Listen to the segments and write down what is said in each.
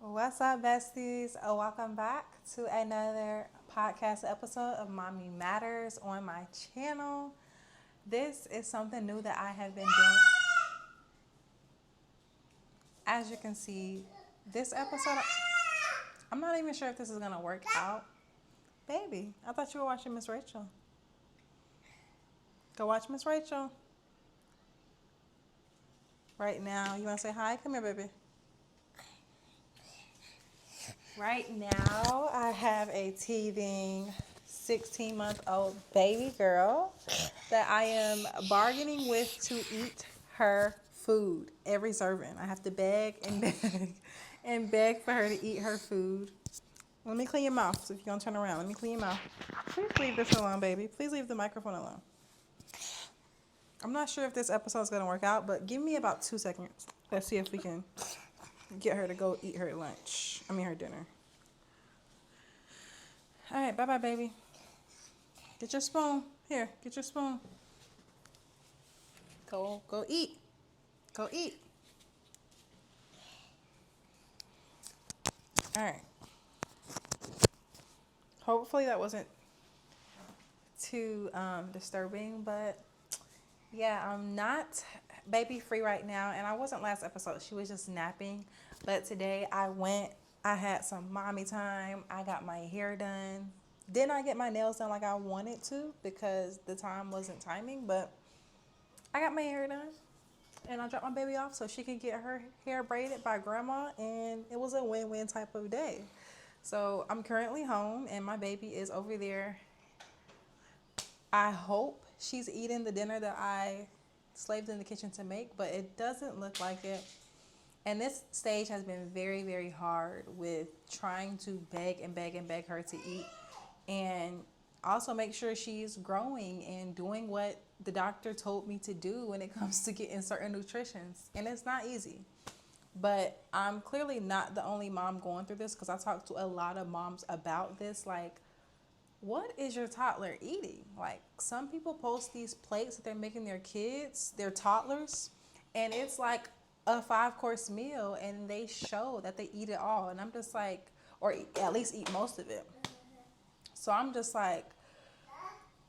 What's up, besties? Welcome back to another podcast episode of Mommy Matters on my channel. This is something new that I have been doing. As you can see, this episode, I'm not even sure if this is going to work out. Baby, I thought you were watching Miss Rachel. Go watch Miss Rachel. Right now, you want to say hi? Come here, baby. Right now, I have a teething 16-month-old baby girl that I am bargaining with to eat her food every serving. I have to beg and beg and beg for her to eat her food. Let me clean your mouth. So if you're going to turn around, let me clean your mouth. Please leave this alone, baby. Please leave the microphone alone. I'm not sure if this episode is going to work out, but give me about 2 seconds. Let's see if we can get her to go eat her lunch. Her dinner. All right, bye-bye, baby. Get your spoon. Here, get your spoon. Go eat. Go eat. All right. Hopefully that wasn't too disturbing, but yeah, I'm not baby free right now, and I wasn't last episode. She was just napping, but today I had some mommy time. I got my hair done. Did not get my nails done like I wanted to because the time wasn't timing, but I got my hair done and I dropped my baby off so she could get her hair braided by grandma, and it was a win-win type of day. So I'm currently home and my baby is over there. I hope she's eating the dinner that I slaved in the kitchen to make, but it doesn't look like it. And this stage has been very, very hard with trying to beg and beg and beg her to eat, and also make sure she's growing and doing what the doctor told me to do when it comes to getting certain nutritions. And it's not easy. But I'm clearly not the only mom going through this, because I talked to a lot of moms about this. Like, what is your toddler eating? Like, some people post these plates that they're making their kids, their toddlers, and it's like a 5-course meal, and they show that they eat it all. And I'm just like, or at least eat most of it. So I'm just like,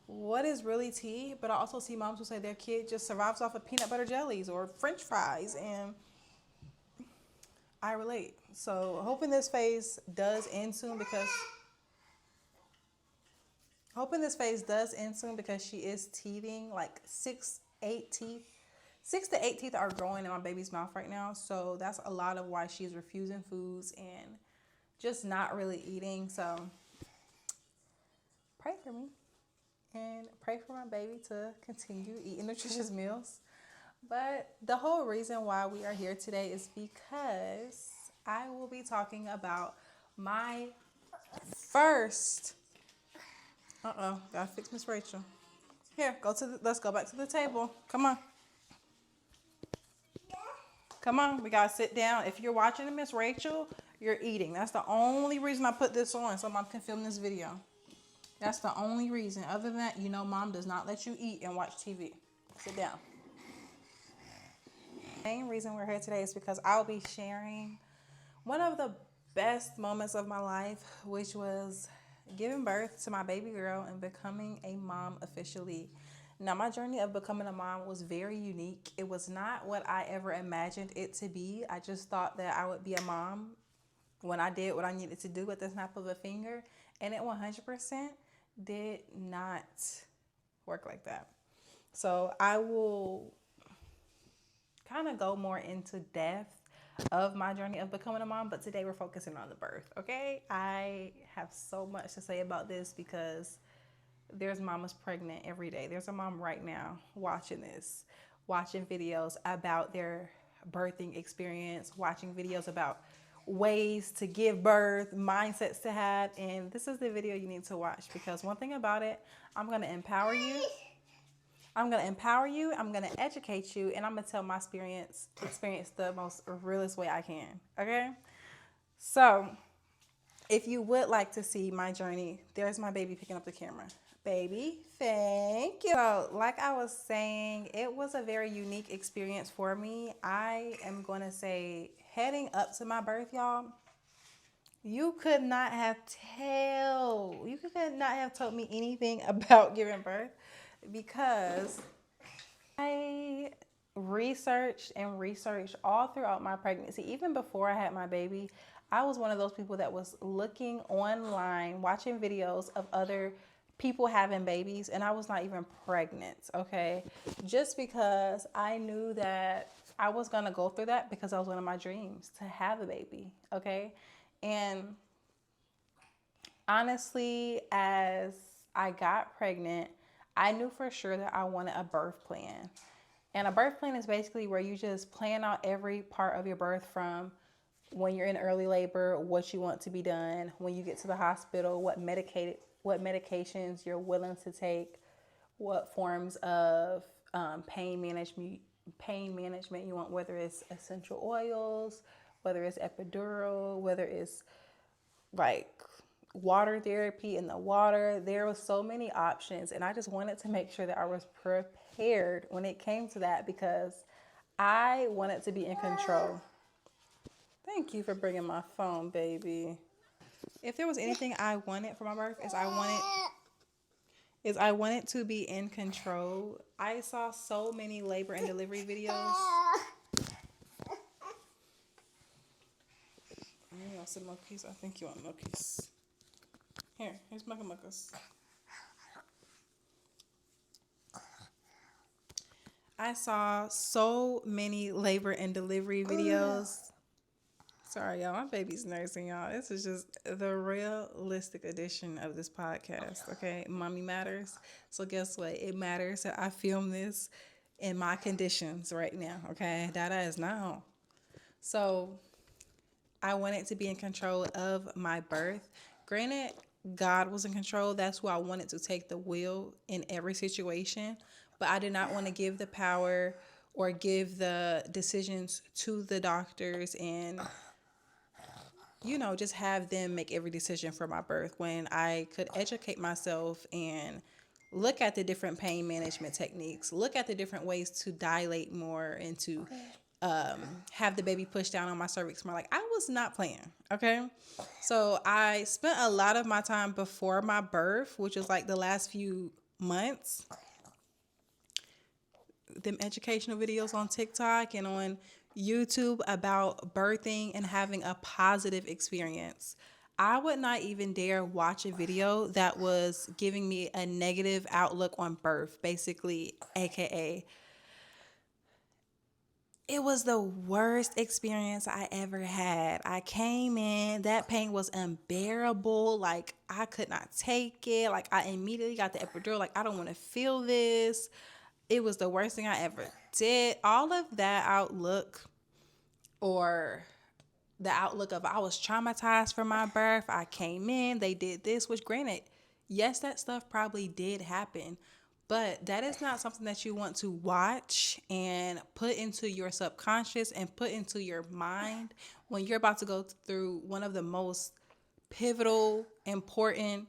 what is really tea? But I also see moms who say their kid just survives off of peanut butter jellies or French fries, and I relate. So hoping this phase does end soon, because she is teething. Like 8 teeth. 6 to 8 teeth are growing in my baby's mouth right now. So that's a lot of why she's refusing foods and just not really eating. So pray for me and pray for my baby to continue eating nutritious meals. But the whole reason why we are here today is because I will be talking about my first. Gotta fix Miss Rachel. Here, let's go back to the table. Come on. Come on, we gotta sit down. If you're watching Miss Rachel, you're eating. That's the only reason I put this on, so mom can film this video. That's the only reason. Other than that, mom does not let you eat and watch TV. Sit down. The main reason we're here today is because I'll be sharing one of the best moments of my life, which was giving birth to my baby girl and becoming a mom officially. Now, my journey of becoming a mom was very unique. It was not what I ever imagined it to be. I just thought that I would be a mom when I did what I needed to do at the snap of a finger, and it 100% did not work like that. So I will kind of go more into depth of my journey of becoming a mom, but today we're focusing on the birth, okay? I have so much to say about this because there's mamas pregnant every day. There's a mom right now watching this, watching videos about their birthing experience, watching videos about ways to give birth, mindsets to have, and this is the video you need to watch, because one thing about it, I'm going to empower you. I'm going to educate you, and I'm going to tell my experience the most realest way I can, okay? So, if you would like to see my journey, there's my baby picking up the camera. Baby, thank you. So, like I was saying, it was a very unique experience for me. I am going to say, heading up to my birth, y'all, You could not have you could not have told me anything about giving birth because I researched and researched all throughout my pregnancy. Even before I had my baby, I was one of those people that was looking online, watching videos of other people having babies, and I was not even pregnant, okay? Just because I knew that I was gonna go through that because that was one of my dreams to have a baby, okay? And honestly, as I got pregnant, I knew for sure that I wanted a birth plan. And a birth plan is basically where you just plan out every part of your birth from when you're in early labor, what you want to be done, when you get to the hospital, what medications you're willing to take, what forms of pain management you want, whether it's essential oils, whether it's epidural, whether it's like water therapy in the water. There was so many options, and I just wanted to make sure that I was prepared when it came to that because I wanted to be in control. Thank you for bringing my phone, baby. If there was anything I wanted for my birth, is I wanted to be in control. I saw so many labor and delivery videos. You want some monkeys? I think you want monkeys. Here's Muckamuckas. I saw so many labor and delivery videos. Sorry, y'all. My baby's nursing, y'all. This is just the realistic edition of this podcast, okay? Mommy matters. So guess what? It matters that I film this in my conditions right now, okay? Dada is not home. So I wanted to be in control of my birth. Granted, God was in control. That's why I wanted to take the wheel in every situation. But I did not want to give the power or give the decisions to the doctors and, just have them make every decision for my birth when I could educate myself and look at the different pain management techniques, look at the different ways to dilate more and to have the baby push down on my cervix more. Like, I was not playing, okay? So I spent a lot of my time before my birth, which was like the last few months, them educational videos on TikTok and on YouTube about birthing and having a positive experience. I would not even dare watch a video that was giving me a negative outlook on birth, basically, aka it was the worst experience I ever had. I came in, that pain was unbearable. Like, I could not take it. Like, I immediately got the epidural. Like, I don't want to feel this. It was the worst thing I ever did. All of that outlook, or the outlook of I was traumatized from my birth. I came in, they did this, which granted, yes, that stuff probably did happen. But that is not something that you want to watch and put into your subconscious and put into your mind when you're about to go through one of the most pivotal, important,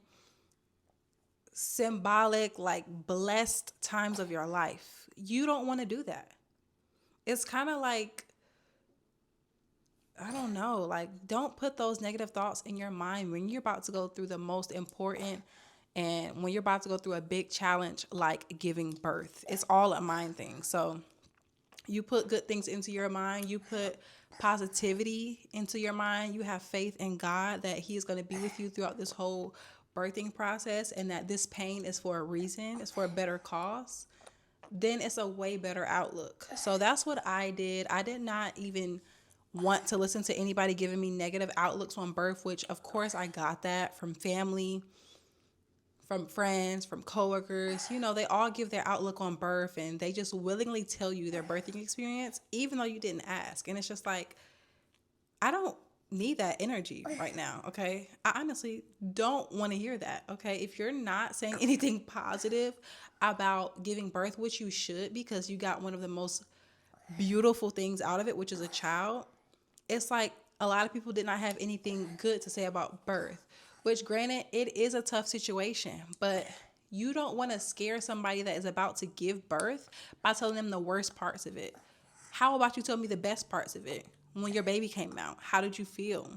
symbolic, like blessed times of your life. You don't want to do that. It's kind of like, I don't know, like, don't put those negative thoughts in your mind when you're about to go through the most important and when you're about to go through a big challenge like giving birth. It's all a mind thing. So you put good things into your mind. You put positivity into your mind. You have faith in God that He is going to be with you throughout this whole birthing process and that this pain is for a reason. It's for a better cause. Then it's a way better outlook. So that's what I did. I did not even want to listen to anybody giving me negative outlooks on birth, which of course I got that from family, from friends, from coworkers. They all give their outlook on birth and they just willingly tell you their birthing experience, even though you didn't ask. And it's just like, I don't need that energy right now, okay? I honestly don't want to hear that, okay? If you're not saying anything positive about giving birth, which you should because you got one of the most beautiful things out of it, which is a child, it's like a lot of people did not have anything good to say about birth, which granted, it is a tough situation, but you don't want to scare somebody that is about to give birth by telling them the worst parts of it. How about you tell me the best parts of it? When your baby came out, how did you feel?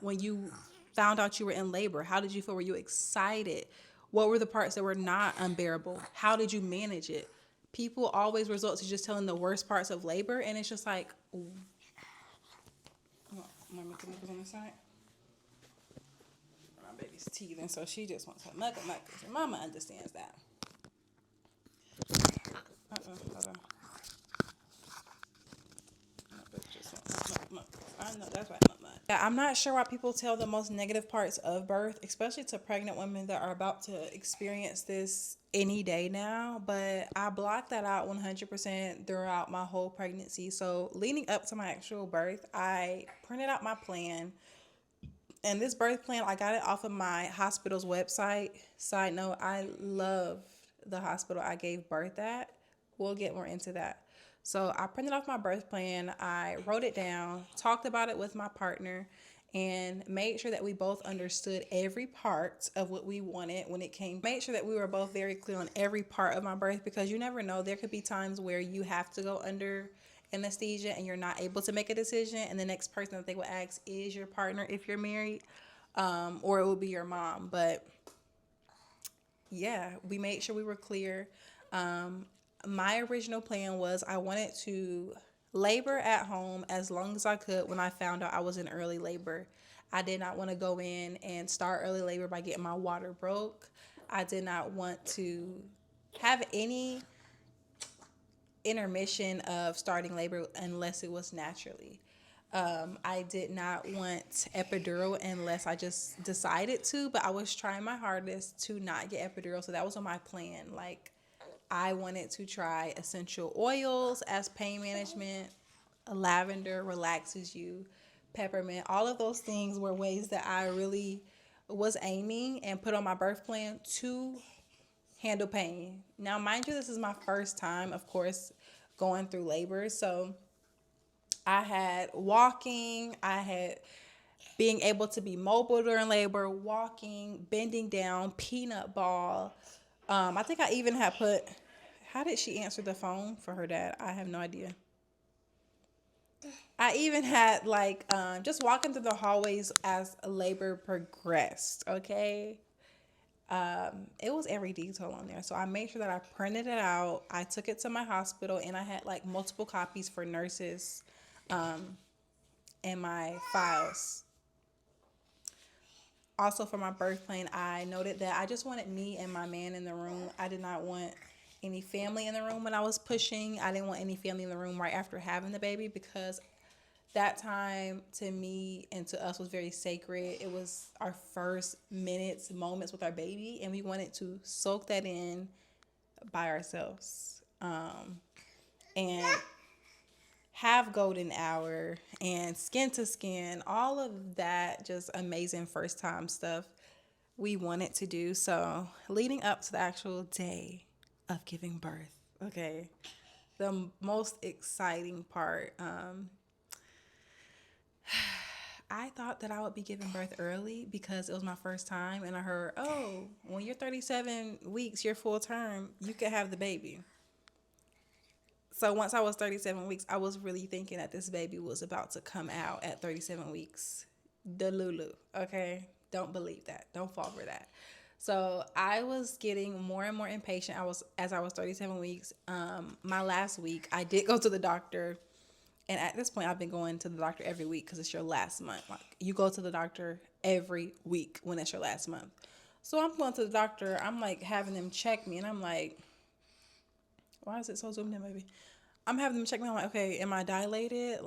When you found out you were in labor? How did you feel? Were you excited? What were the parts that were not unbearable? How did you manage it? People always resort to just telling the worst parts of labor, and it's just like, Mama, can you put on the side? My baby's teething, so she just wants her mugga. And Mama understands that. Hold on. I know that's right. Yeah, I'm not sure why people tell the most negative parts of birth, especially to pregnant women that are about to experience this any day now. But I blocked that out 100% throughout my whole pregnancy. So leading up to my actual birth, I printed out my plan. And this birth plan, I got it off of my hospital's website. Side note, I love the hospital I gave birth at. We'll get more into that. So I printed off my birth plan. I wrote it down, talked about it with my partner, and made sure that we both understood every part of what we wanted when it came. Made sure that we were both very clear on every part of my birth, because you never know. There could be times where you have to go under anesthesia and you're not able to make a decision, and the next person that they will ask is your partner if you're married, or it will be your mom. But yeah, we made sure we were clear. My original plan was I wanted to labor at home as long as I could when I found out I was in early labor. I did not want to go in and start early labor by getting my water broke. I did not want to have any intermission of starting labor unless it was naturally. I did not want epidural unless I just decided to, but I was trying my hardest to not get epidural. So that was on my plan. Like, I wanted to try essential oils as pain management. Lavender relaxes you. Peppermint. All of those things were ways that I really was aiming and put on my birth plan to handle pain. Now, mind you, this is my first time, of course, going through labor. So I had walking. I had being able to be mobile during labor, walking, bending down, peanut ball. I think I even had put, how did she answer the phone for her dad? I have no idea. I even had just walking through the hallways as labor progressed, okay? It was every detail on there. So I made sure that I printed it out. I took it to my hospital, and I had multiple copies for nurses in my files. Also, for my birth plan, I noted that I just wanted me and my man in the room. I did not want any family in the room when I was pushing. I didn't want any family in the room right after having the baby, because that time to me and to us was very sacred. It was our first moments with our baby, and we wanted to soak that in by ourselves. And have golden hour and skin to skin, all of that just amazing first time stuff we wanted to do. So leading up to the actual day of giving birth, okay, the most exciting part, I thought that I would be giving birth early because it was my first time, and I heard, oh, when you're 37 weeks, you're full term, you could have the baby. So once I was 37 weeks, I was really thinking that this baby was about to come out at 37 weeks. The Lulu, okay? Don't believe that. Don't fall for that. So I was getting more and more impatient. As I was 37 weeks. My last week, I did go to the doctor. And at this point, I've been going to the doctor every week because it's your last month. Like, you go to the doctor every week when it's your last month. So I'm going to the doctor. I'm having them check me. And I'm like, why is it so zoomed in, baby? I'm having them check me. I'm like, okay, am I dilated?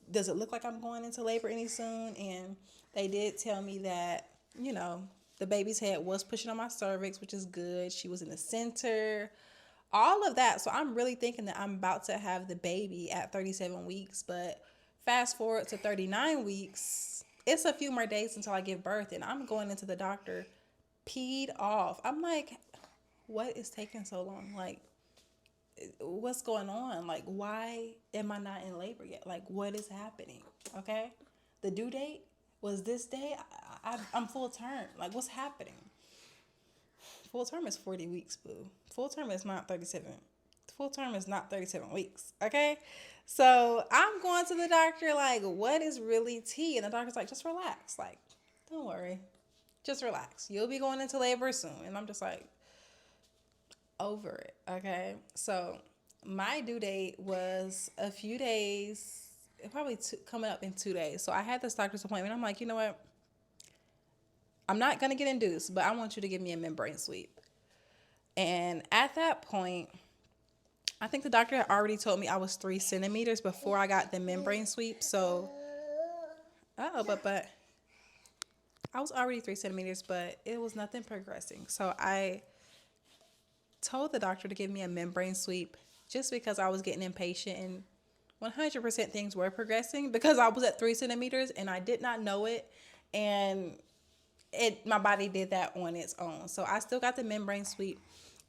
Does it look like I'm going into labor any soon? And they did tell me that, the baby's head was pushing on my cervix, which is good. She was in the center, all of that. So I'm really thinking that I'm about to have the baby at 37 weeks. But fast forward to 39 weeks, it's a few more days until I give birth. And I'm going into the doctor peed off. I'm like, what is taking so long? What's going on? Why am I not in labor yet? What is happening? Okay, the due date was this day. I'm full term. What's happening? Full term is 40 weeks, boo. Full term is not 37. Full term is not 37 weeks. Okay, so I'm going to the doctor what is really tea? And the doctor's like, just relax. Don't worry. Just relax. You'll be going into labor soon. And I'm just like, over it. Okay. So my due date was a few days, probably coming up in 2 days. So I had this doctor's appointment. I'm like, you know what? I'm not going to get induced, but I want you to give me a membrane sweep. And at that point, I think the doctor had already told me I was 3 centimeters before I got the membrane sweep. So, but I was already 3 centimeters, but it was nothing progressing. So I told the doctor to give me a membrane sweep just because I was getting impatient, and 100% things were progressing because I was at 3 centimeters and I did not know it. And my body did that on its own. So I still got the membrane sweep.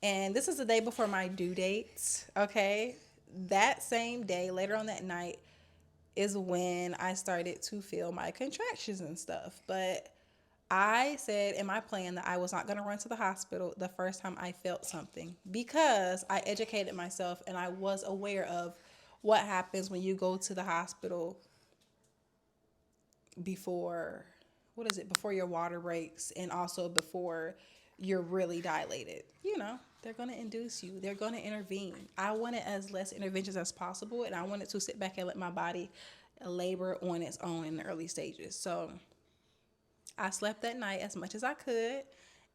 And this is the day before my due date, okay? That same day, later on that night, is when I started to feel my contractions and stuff. But I said in my plan that I was not going to run to the hospital the first time I felt something, because I educated myself and I was aware of what happens when you go to the hospital before, before your water breaks, and also before you're really dilated. They're going to induce you. They're going to intervene. I wanted as less interventions as possible, and I wanted to sit back and let my body labor on its own in the early stages. So I slept that night as much as I could,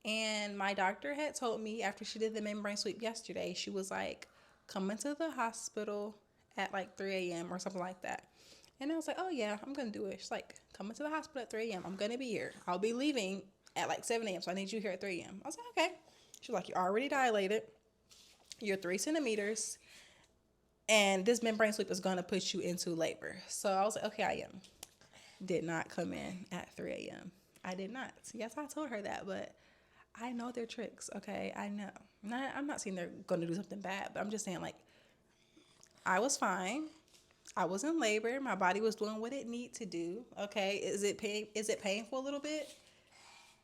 and my doctor had told me after she did the membrane sweep yesterday, she was like, come into the hospital at like 3 a.m. or something like that. And I was like, oh yeah, I'm going to do it. She's like, come into the hospital at 3 a.m. I'm going to be here. I'll be leaving at like 7 a.m. So I need you here at 3 a.m. I was like, okay. She's like, you're already dilated. You're 3 centimeters. And this membrane sweep is going to put you into labor. So I was like, okay, I am. Did not come in at 3 a.m. I did not. Yes, I told her that, but I know their tricks, okay? I know. I'm not saying they're going to do something bad, but I'm just saying, like, I was fine. I was in labor. My body was doing what it needed to do, okay? Is it painful a little bit?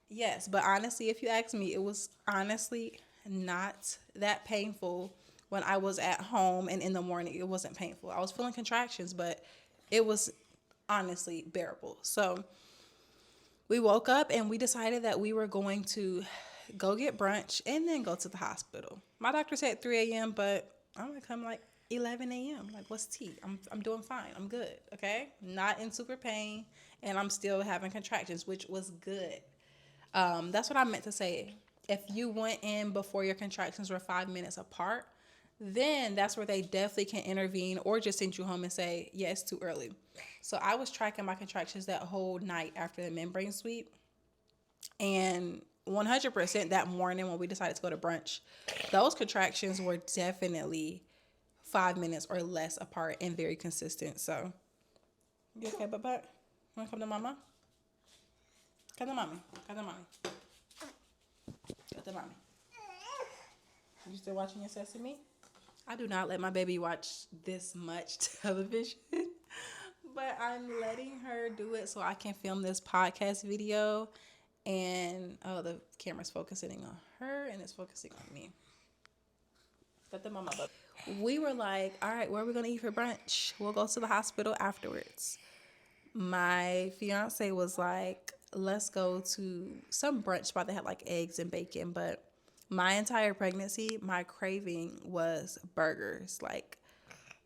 Yes, but honestly, if you ask me, it was honestly not that painful when I was at home, and in the morning, it wasn't painful. I was feeling contractions, but it was honestly bearable. So we woke up and we decided that we were going to go get brunch and then go to the hospital. My doctor said 3 a.m., but I'm going to come like 11 a.m. Like, what's tea? I'm doing fine. I'm good, okay? Not in super pain, and I'm still having contractions, which was good. That's what I meant to say. If you went in before your contractions were 5 minutes apart, then that's where they definitely can intervene or just send you home and say, yeah, it's too early. So I was tracking my contractions that whole night after the membrane sweep. And 100% that morning when we decided to go to brunch, those contractions were definitely 5 minutes or less apart and very consistent. So, you okay, Bubba? Want to come to mama? Come to mommy. Come to mommy. Come to mommy. You still watching your Sesame? I do not let my baby watch this much television, but I'm letting her do it so I can film this podcast video. And, the camera's focusing on her and it's focusing on me. Got the mama. We were like, all right, where are we going to eat for brunch? We'll go to the hospital afterwards. My fiance was like, let's go to some brunch spot that had like eggs and bacon, but my entire pregnancy, my craving was burgers. Like,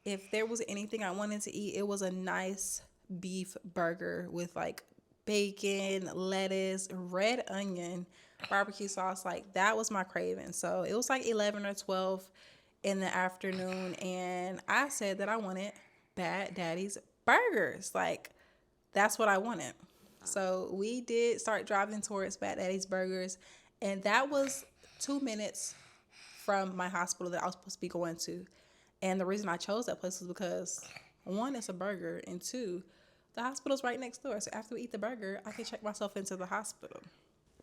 if there was anything I wanted to eat, it was a nice beef burger with like bacon, lettuce, red onion, barbecue sauce. Like, that was my craving. So it was like 11 or 12 in the afternoon, and I said that I wanted Bad Daddy's burgers. Like, that's what I wanted. So we did start driving towards Bad Daddy's burgers, and that was 2 minutes from my hospital that I was supposed to be going to. And the reason I chose that place was because, one, it's a burger, and two, the hospital's right next door. So after we eat the burger, I can check myself into the hospital.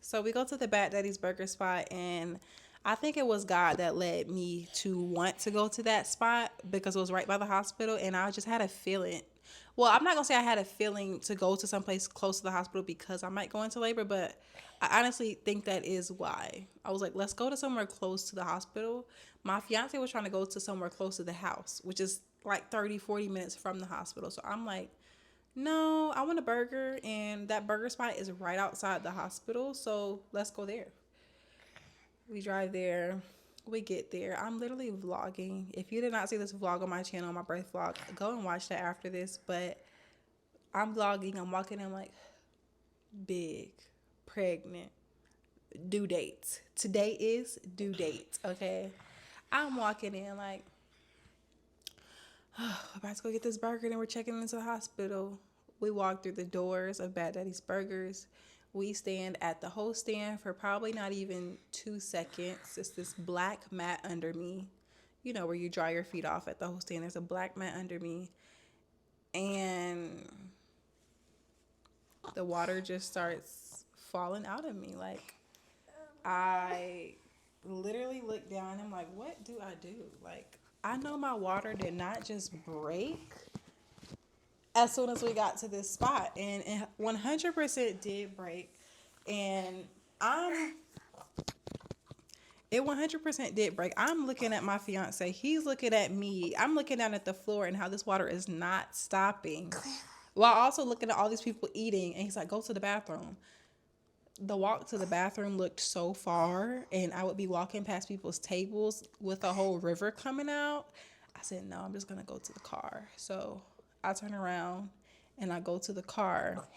So we go to the Bad Daddy's burger spot, and I think it was God that led me to want to go to that spot because it was right by the hospital, and I just had a feeling. Well, I'm not going to say I had a feeling to go to someplace close to the hospital because I might go into labor, but I honestly think that is why. I was like, let's go to somewhere close to the hospital. My fiance was trying to go to somewhere close to the house, which is like 30, 40 minutes from the hospital. So I'm like, no, I want a burger, and that burger spot is right outside the hospital, so let's go there. We drive there. We get there. I'm literally vlogging. If you did not see this vlog on my channel, my birth vlog, go and watch that after this. But I'm vlogging. I'm walking in like big, pregnant, due date. Today is due date, okay? I'm walking in like, oh, about to go get this burger, then we're checking into the hospital. We walk through the doors of Bad Daddy's Burgers. We stand at the host stand for probably not even 2 seconds. It's this black mat under me. You know, where you dry your feet off at the host stand. There's a black mat under me. And the water just starts falling out of me. Like, I literally look down. I'm like, what do I do? Like, I know my water did not just break as soon as we got to this spot, and it 100% did break. And it 100% did break. I'm looking at my fiance. He's looking at me. I'm looking down at the floor and how this water is not stopping, while also looking at all these people eating. And he's like, go to the bathroom. The walk to the bathroom looked so far, and I would be walking past people's tables with a whole river coming out. I said, no, I'm just going to go to the car. So I turn around and I go to the car.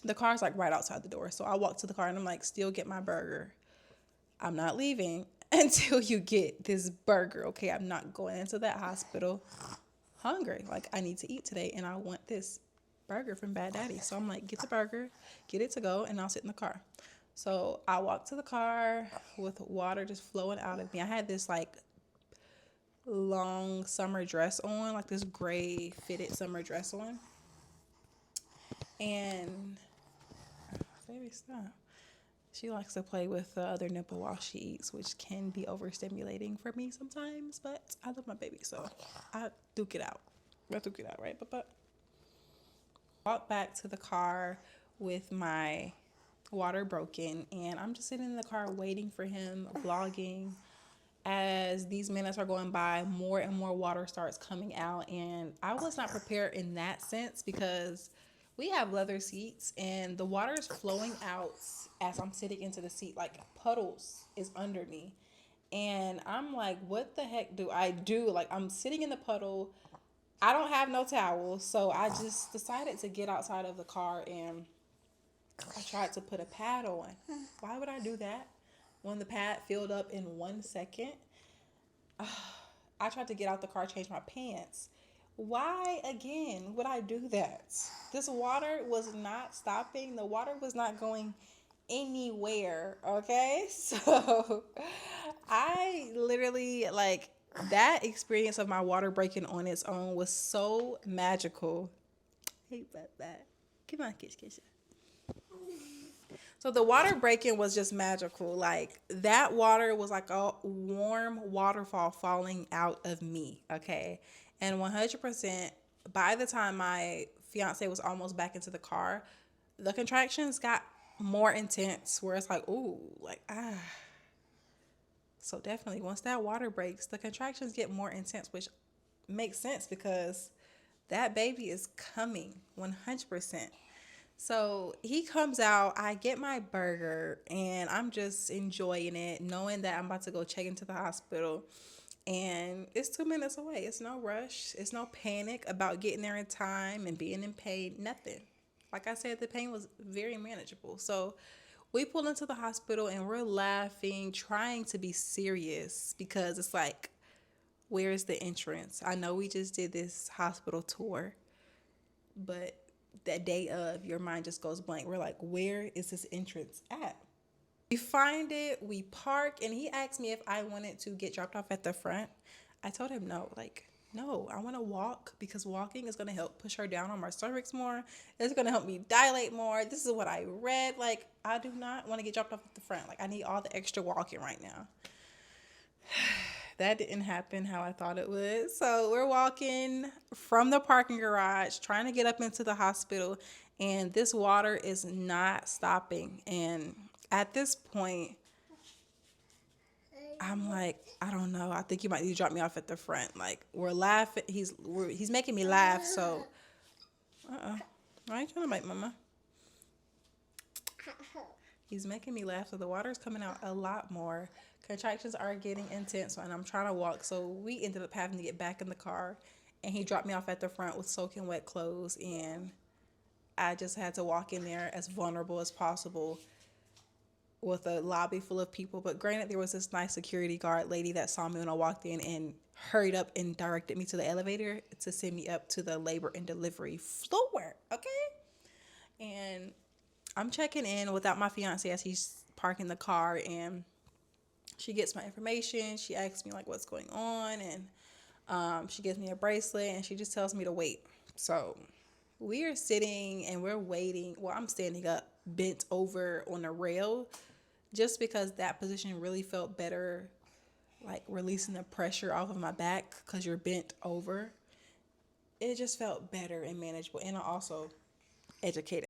The car's like right outside the door. So I walk to the car and I'm like, still get my burger. I'm not leaving until you get this burger, okay? I'm not going into that hospital hungry. Like, I need to eat today, and I want this burger from Bad Daddy. So I'm like, get the burger, get it to go, and I'll sit in the car. So I walked to the car with water just flowing out of me. I had this like long summer dress on, like this gray fitted summer dress on. And baby, stop. She likes to play with the other nipple while she eats, which can be overstimulating for me sometimes, but I love my baby, so I duke it out. I duke it out, right? But walk back to the car with my water broken, and I'm just sitting in the car waiting for him, vlogging. As these minutes are going by, more and more water starts coming out, and I was not prepared in that sense because we have leather seats and the water is flowing out as I'm sitting into the seat, like puddles is under me. And I'm like, what the heck do I do? Like, I'm sitting in the puddle. I don't have no towel. So I just decided to get outside of the car, and I tried to put a pad on. Why would I do that when the pad filled up in 1 second? I tried to get out the car, change my pants. Why again would I do that? This water was not stopping. The water was not going anywhere, okay? So I literally, like, that experience of my water breaking on its own was so magical. Hey, Baba. Come on, kiss. So the water breaking was just magical. Like, that water was like a warm waterfall falling out of me, okay? And 100%, by the time my fiance was almost back into the car, the contractions got more intense, where it's like, ooh, like, ah. So definitely, once that water breaks, the contractions get more intense, which makes sense because that baby is coming 100%. So he comes out, I get my burger, and I'm just enjoying it, knowing that I'm about to go check into the hospital. And it's 2 minutes away. It's no rush. It's no panic about getting there in time and being in pain. Nothing. Like I said, the pain was very manageable. So we pull into the hospital and we're laughing, trying to be serious because it's like, where's the entrance? I know we just did this hospital tour, but that day of, your mind just goes blank. We're like, where is this entrance at? We find it, we park, and he asked me if I wanted to get dropped off at the front. I told him no, like, no, I want to walk because walking is going to help push her down on my cervix more. It's going to help me dilate more. This is what I read. Like, I do not want to get dropped off at the front. Like, I need all the extra walking right now. That didn't happen how I thought it would. So we're walking from the parking garage, trying to get up into the hospital, and this water is not stopping. And at this point, I'm like, I don't know. I think you might need to drop me off at the front. Like, we're laughing. He's making me laugh. So Why are you trying to bite mama? He's making me laugh, so the water's coming out a lot more. Contractions are getting intense, and I'm trying to walk. So we ended up having to get back in the car, and he dropped me off at the front with soaking wet clothes, and I just had to walk in there as vulnerable as possible with a lobby full of people. But granted, there was this nice security guard lady that saw me when I walked in and hurried up and directed me to the elevator to send me up to the labor and delivery floor. Okay. And I'm checking in without my fiance as he's parking the car, and she gets my information. She asks me like what's going on, and she gives me a bracelet, and she just tells me to wait. So we are sitting and we're waiting. Well, I'm standing up, bent over on a rail, just because that position really felt better, like releasing the pressure off of my back because you're bent over. It just felt better and manageable, and I also educated